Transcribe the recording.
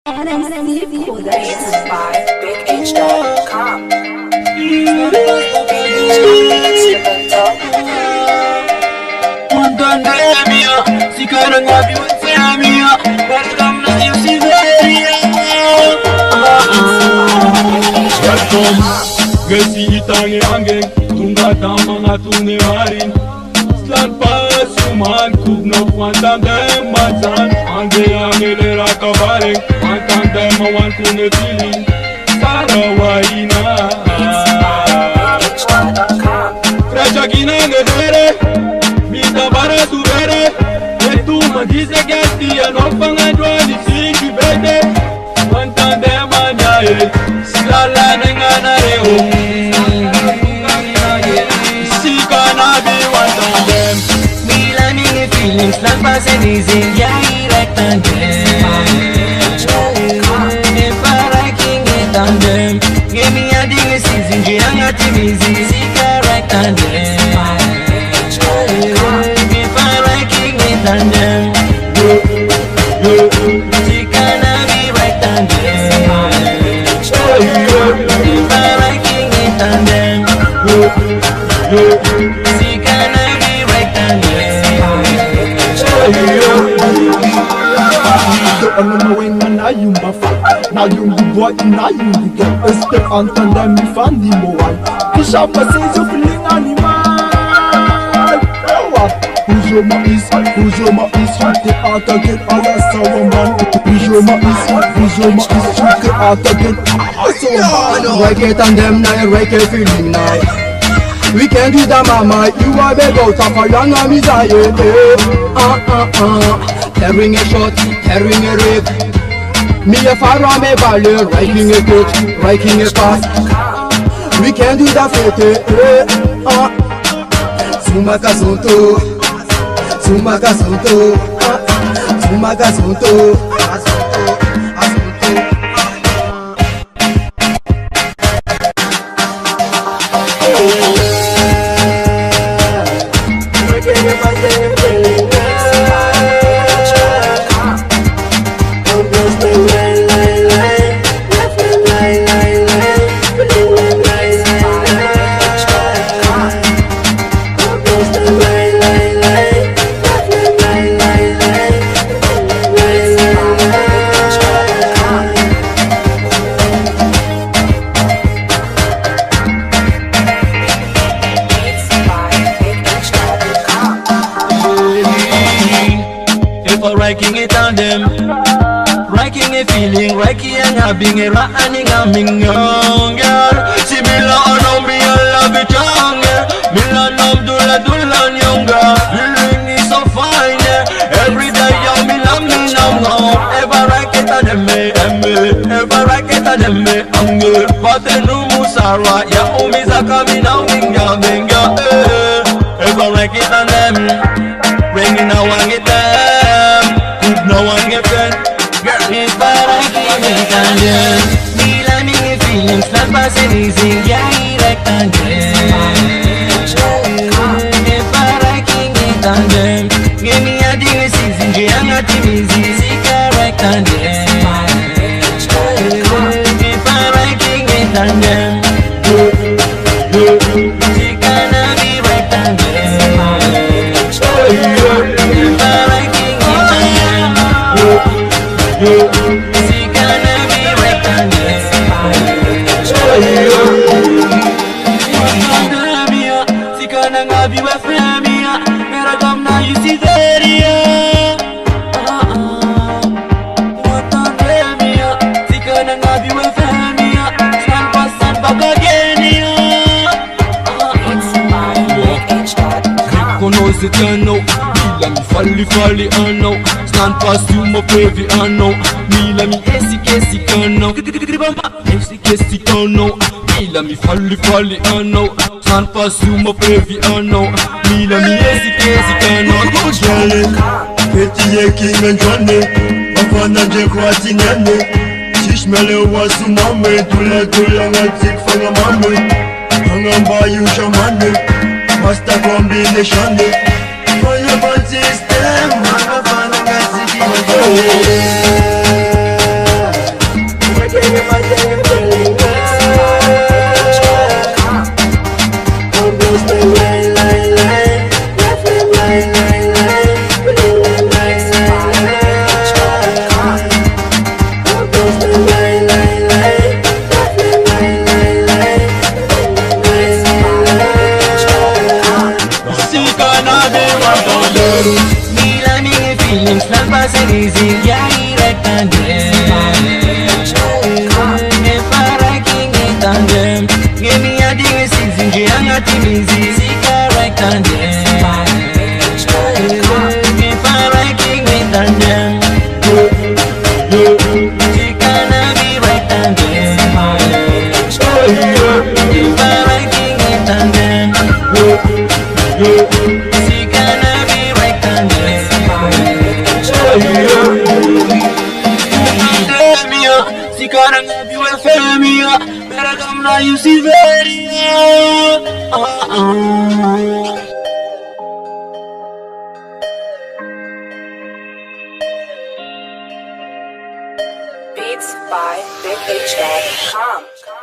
NMC Productions by BigH.com. Pandemia, sekarang ngabi Samia, welcome na you Siberia. Welcome, gasi itangi angin, tunggata mga tunimarin. Slan pasuman, kubno kwantandem matsan, ande angilera kabaring, kwantandem mawan kunetiling, sarawaina. Frecha ginangedere, mita bara subere, e tu me dice que el día no van a entrar y si tu vete, kwantandem manyae, slala nenganareo. Feelings not passing easy, yeah, direct on them. If I liking it on them, give me a ding season, I'm not easy, see correct on them. If I liking it on them, she gonna be right on them. If I liking it on them, she gonna be right on them. Ano mawin man na yung bafa, na yung bubuhat na yung bigay. Este antanda mi fan di mo ay kasama sa iyo feeling animal. Who's your mais, hati atakin ala sawaman. Who's your mais, hati atakin ala sawaman. Reggae tandem na yung reggae feeling na. We can't do that mama, you are beg out of a young amizaye. Tearing a shot, tearing a rip. Me a fara me baller, writing a coach, writing a pass. We can't do that fete. Sumaka sunto, sumaka sunto, sumaka sunto. Writing it on them, writing a feeling, writing and having a running a young girl. See me on me, I love it young. Me love dula younger. Feeling is so fine. Every day you me love me now. Ever write it on them, ever write it on them, but the new musara, ya umiza coming now, minga. Ever write it on them, ringing now and get them. No one get friend, girl, if I like it on them. Me loving feelings not passing easy, yeah, direct on them. If I like it on them, give me a ding season, I'm not easy, see correct on them. If I like it on them, she gonna be right on them. If I like it on them, she gonna be right on them. Pandemia, she gonna ngabi wa femia. Mera kam na you see there. Pandemia, she gonna ngabi wa femia. Stand back again. Kono se tiano, mila mi falli ano. Stand past you my baby ano. Mila mi esi kano. Esi kano. Mila mi falli ano. Stand past you my baby ano. Mila mi esi kano. Jale, peti ye king and Johnny. Afana je kwa tinyane. Shishmele wasu mame. Tula ngatik fanga mame. Hangamba yu shamane. Master combination. For your body system, I'm a fan of nice and easy, yeah, right and if I ranking it and give me a ding season, I'm not easy, seek right and if I ranking it and she gonna be right and if I ranking it and she gonna be right and sekarang lebih femia, beragam Melayu Siberia. Beats by BigH.com.